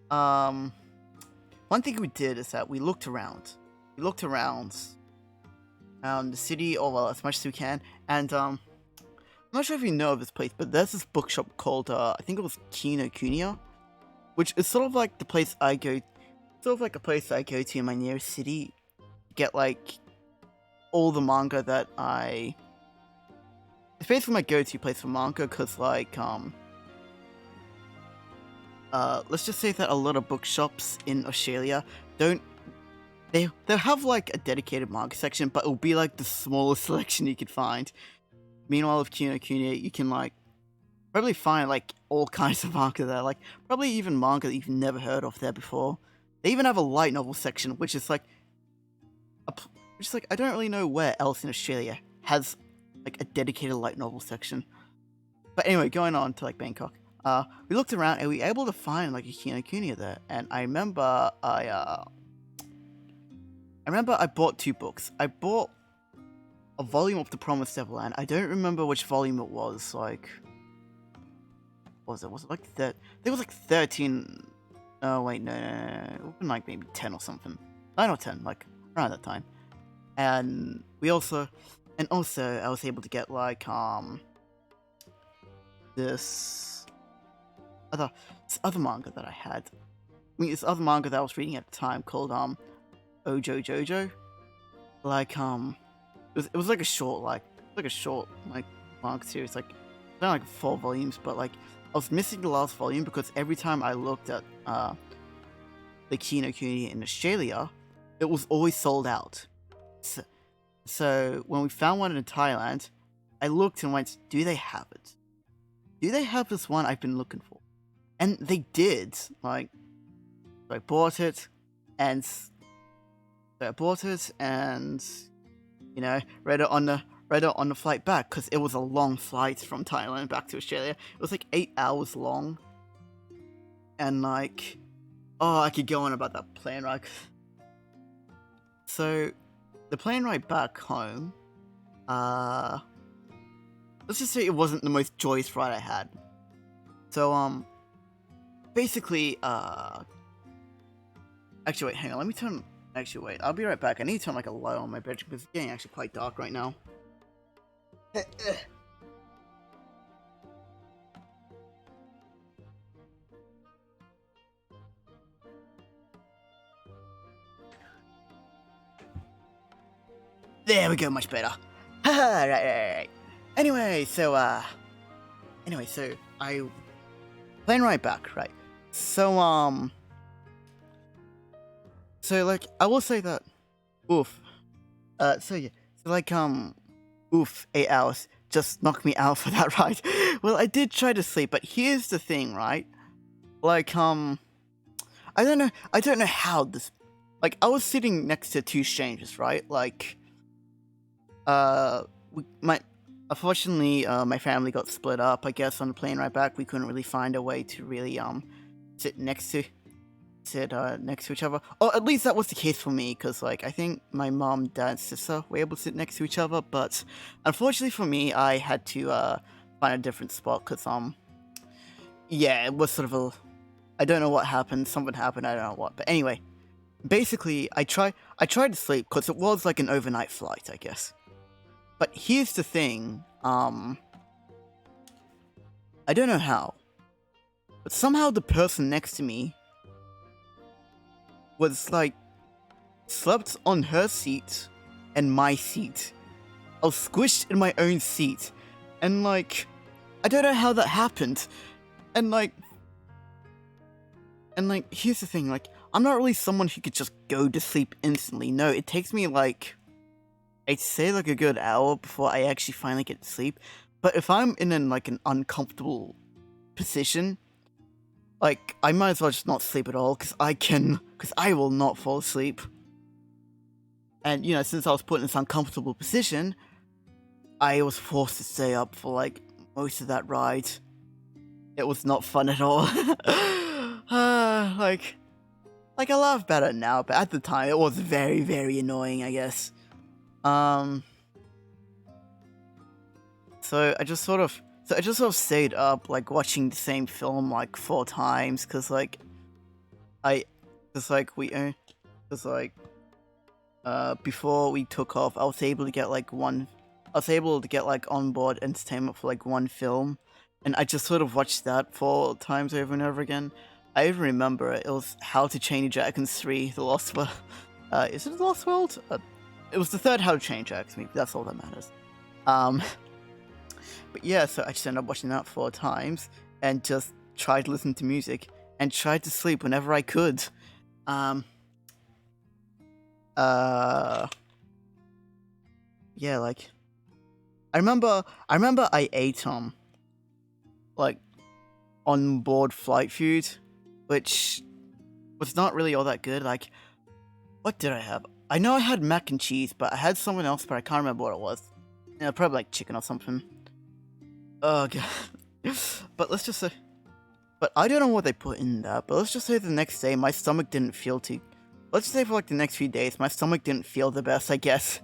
one thing we did is that we looked around. we looked around the city, or well, as much as we can, and I'm not sure if you know of this place, but there's this bookshop called I think it was Kinokuniya, which is sort of like the place I go, sort of like a place I go to in my nearest city, get like all the manga that I. It's basically my go-to place for manga, cause like let's just say that a lot of bookshops in Australia don't. They'll have like a dedicated manga section, but it'll be like the smallest selection you could find. Meanwhile, with Kinokuniya, you can like probably find like all kinds of manga there, like probably even manga that you've never heard of there before. They even have a light novel section, which is like I don't really know where else in Australia has like a dedicated light novel section. But anyway, going on to like Bangkok, we looked around and we were able to find like a Kinokuniya there, and I remember I bought 2 books. I bought a volume of The Promised Neverland. I don't remember which volume it was. Like, was it like that? There was like 13. Oh wait, no. It would been like maybe 10 or something. 9 or 10, like around that time. And I was able to get like this other manga that I had. This other manga that I was reading at the time called Ojo Jojo. Like it was like a short manga series, like not like 4 volumes, but like I was missing the last volume because every time I looked at the Kinokuniya in Australia, it was always sold out. So when we found one in Thailand, I looked and went, do they have it? Do they have this one I've been looking for? And they did. Like, so I bought it, and you know, read it on the flight back, because it was a long flight from Thailand back to Australia. It was like 8 hours long, and like, oh, I could go on about that plane ride. So the plane ride back home, let's just say it wasn't the most joyous ride I had. So basically, actually wait, hang on, actually wait, I'll be right back. I need to turn like a light on my bedroom because it's getting actually quite dark right now. There we go, much better. Right. Anyway, so I plane ride back, right? So like I will say that, oof. So 8 hours just knocked me out for that ride. Well, I did try to sleep, but here's the thing, right? Like I don't know how this. Like I was sitting next to 2 strangers, right? Like. Unfortunately, my family got split up. I guess on the plane ride back, we couldn't really find a way to really sit next to each other. Or at least that was the case for me, because like I think my mom, dad, and sister were able to sit next to each other. But unfortunately for me, I had to find a different spot, because yeah, it was sort of I don't know what happened. Something happened. I don't know what. But anyway, basically, I tried to sleep because it was like an overnight flight, I guess. But here's the thing, I don't know how, but somehow the person next to me was like, slept on her seat and my seat. I was squished in my own seat, and like, I don't know how that happened, and like, here's the thing, like, I'm not really someone who could just go to sleep instantly. No, it takes me like, I'd say like a good hour before I actually finally get to sleep. But if I'm in an uncomfortable position, like I might as well just not sleep at all, because I will not fall asleep. And you know, since I was put in this uncomfortable position, I was forced to stay up for like most of that ride. It was not fun at all. Like I laugh about it now, but at the time it was very, very annoying, I guess. So I just sort of stayed up, like watching the same film like 4 times, because like before we took off, I was able to get like onboard entertainment for like one film, and I just sort of watched that 4 times over and over again. I even remember it was How to Train Your Dragon 3: The Lost World. Is it The Lost World? It was the third How to Train Your Dragon. That's all that matters. But yeah, so I just ended up watching that 4 times and just tried to listen to music and tried to sleep whenever I could. Yeah, like I remember I ate like on board flight food, which was not really all that good. Like, what did I have? I know I had mac and cheese, but I had something else, but I can't remember what it was. Yeah, probably like chicken or something. Oh god. But let's just say, but I don't know what they put in that. But let's just say the next day my stomach didn't feel too. Let's just say for like the next few days my stomach didn't feel the best, I guess.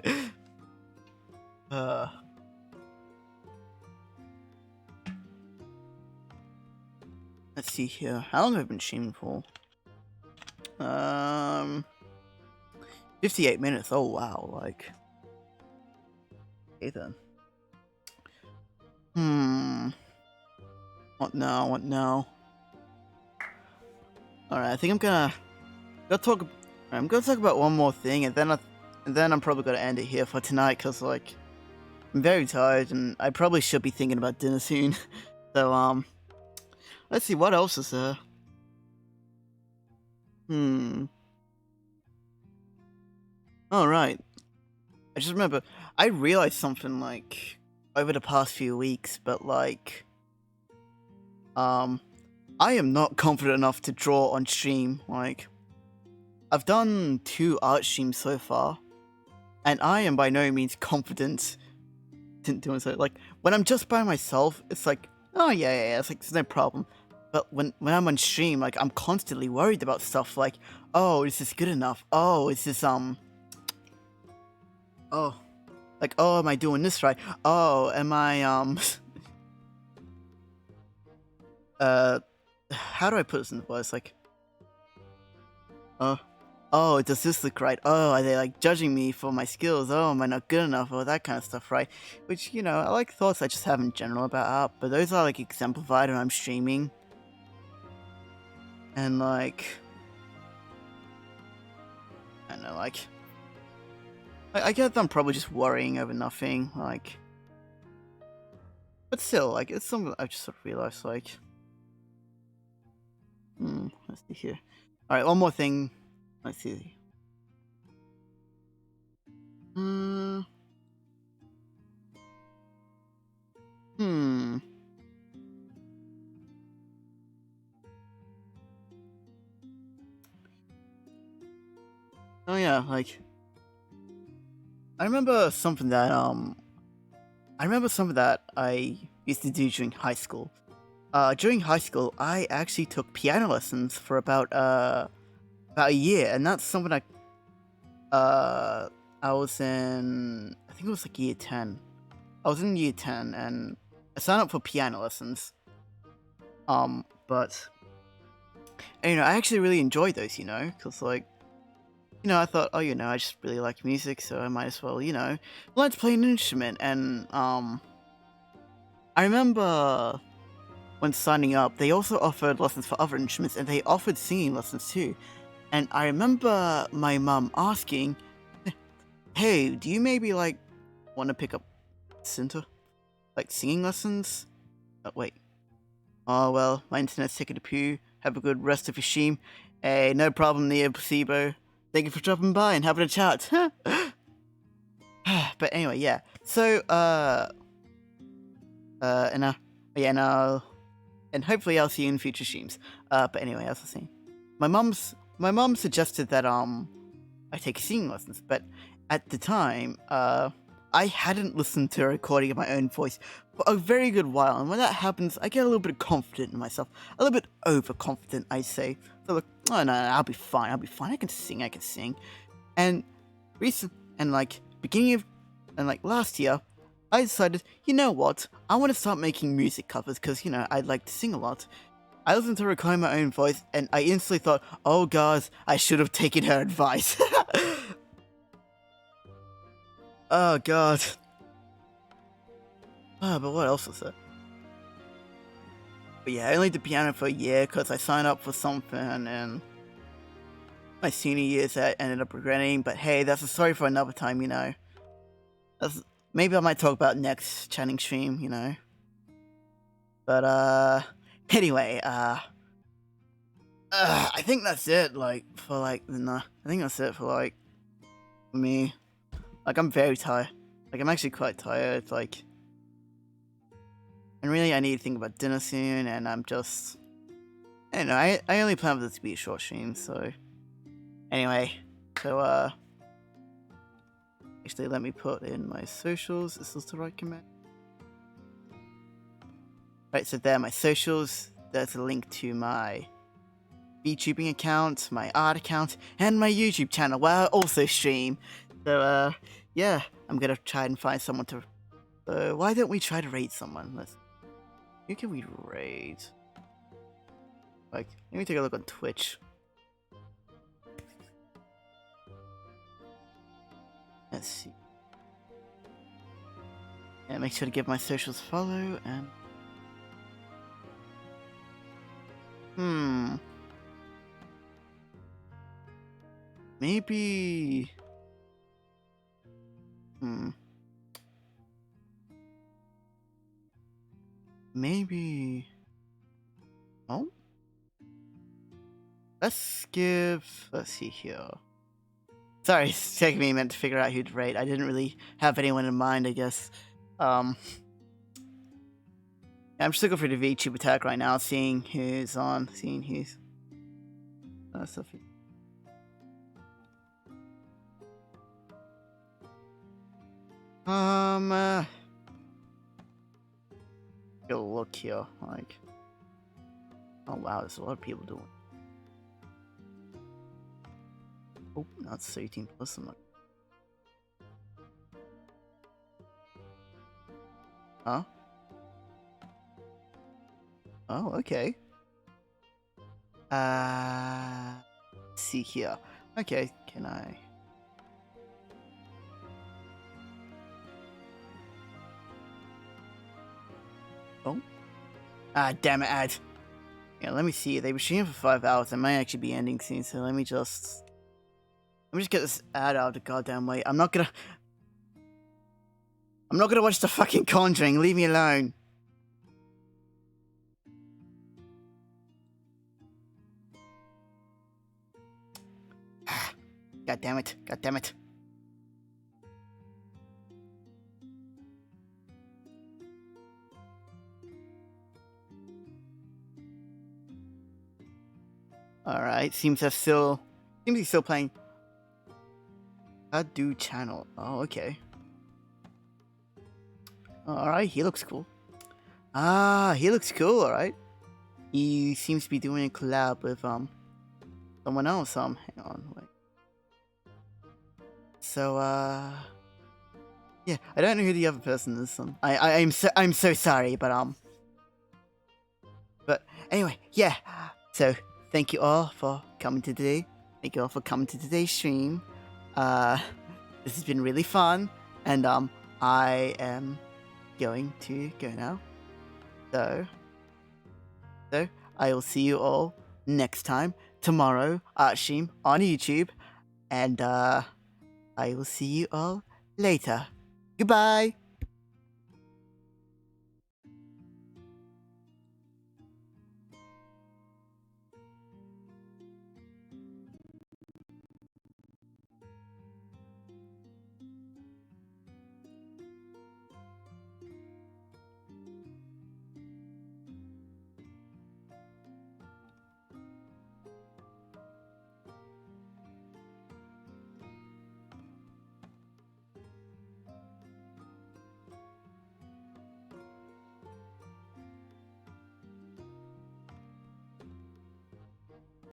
Let's see here. How long have I been streaming for? 58 minutes. Oh wow, like. Okay then. What now? What now? Alright, I think I'm gonna talk about one more thing, and then I'm probably gonna end it here for tonight, cause like I'm very tired and I probably should be thinking about dinner soon. So let's see what else is there. Alright. I just remember I realized something like over the past few weeks, but like I am not confident enough to draw on stream. Like, I've done 2 art streams so far, and I am by no means confident in doing so. Like, when I'm just by myself, it's like, oh yeah, it's like, there's no problem. But when I'm on stream, like, I'm constantly worried about stuff like, oh, is this good enough? Oh, is this, oh, like, oh, am I doing this right? Oh, am I, how do I put this in words? Like, oh, does this look right? Oh, are they like judging me for my skills? Oh, am I not good enough? Or that kind of stuff, right? Which, you know, I like thoughts I just have in general about art, but those are like exemplified when I'm streaming. And like, I don't know, like, I get that I'm probably just worrying over nothing, like, but still, like, it's something I just sort of realized, like, let's see here. Alright, one more thing. Let's see. Oh yeah, like, I remember something that I used to do during high school. During high school, I actually took piano lessons for about a year, and that's something I was in, I think it was like year 10. I was in year 10, and I signed up for piano lessons. But, and, you know, I actually really enjoyed those, you know, because, like, you know, I thought, oh, you know, I just really like music, so I might as well, you know, learn to play an instrument. And, I remember when signing up, they also offered lessons for other instruments, and they offered singing lessons too. And I remember my mum asking, hey, do you maybe, like, want to pick up like, singing lessons? Oh, wait. Oh, well, my internet's taking a poo. Have a good rest of your stream. Hey, no problem, Neo Placebo. Thank you for dropping by and having a chat. But anyway, yeah. So, and hopefully I'll see you in future streams. But anyway, as I was saying, my mum suggested that I take singing lessons, but at the time, I hadn't listened to a recording of my own voice for a very good while, and when that happens, I get a little bit confident in myself, a little bit overconfident, I'd say. So look, oh no, I'll be fine, I can sing. And last year, I decided, you know what, I want to start making music covers, because, you know, I like to sing a lot. I listened to her recording my own voice, and I instantly thought, oh god, I should have taken her advice. Oh god. But what else was there? But yeah, I only did piano for a year because I signed up for something and my senior years I ended up regretting. But hey, that's a story for another time, you know. Maybe I might talk about next Channing stream, you know. But anyway, I think that's it. I think that's it for me. I'm very tired. I'm actually quite tired. And really, I need to think about dinner soon. And I'm just, I don't know. I only plan for this to be a short stream. So anyway, actually, let me put in my socials. Is this the right command? Right, so there, my socials. There's a link to my VTubing account, my art account, and my YouTube channel where I also stream. So, yeah, I'm gonna try and find someone to. Why don't we try to raid someone? Who can we raid? Let me take a look on Twitch. Let's see. Yeah, make sure to give my socials a follow and. Maybe. Maybe. Oh? Let's see here. Sorry, it's taking me a minute to figure out who to rate. I didn't really have anyone in mind, I guess. I'm just looking for the VTube attack right now, seeing who's on, seeing who's. Sophie. Go look here, oh wow, there's a lot of people doing. Oh, that's 18 plus. Huh? Oh, okay. Let's see here. Okay, can I? Oh. Damn it, ad. Yeah, let me see. They were streaming for 5 hours. It might actually be ending soon, so let me just get this ad out of the goddamn way. I'm not gonna watch the fucking Conjuring. Leave me alone. God damn it. God damn it. Alright, seems he's still playing. Do channel. Oh, okay. Alright, he looks cool. He looks cool, alright. He seems to be doing a collab with someone else. Hang on, wait. So yeah, I don't know who the other person is. I'm so sorry, but anyway, yeah. So thank you all for coming today. Thank you all for coming to today's stream. This has been really fun, and I am going to go now. So I will see you all next time tomorrow art stream on YouTube, and I will see you all later. Goodbye.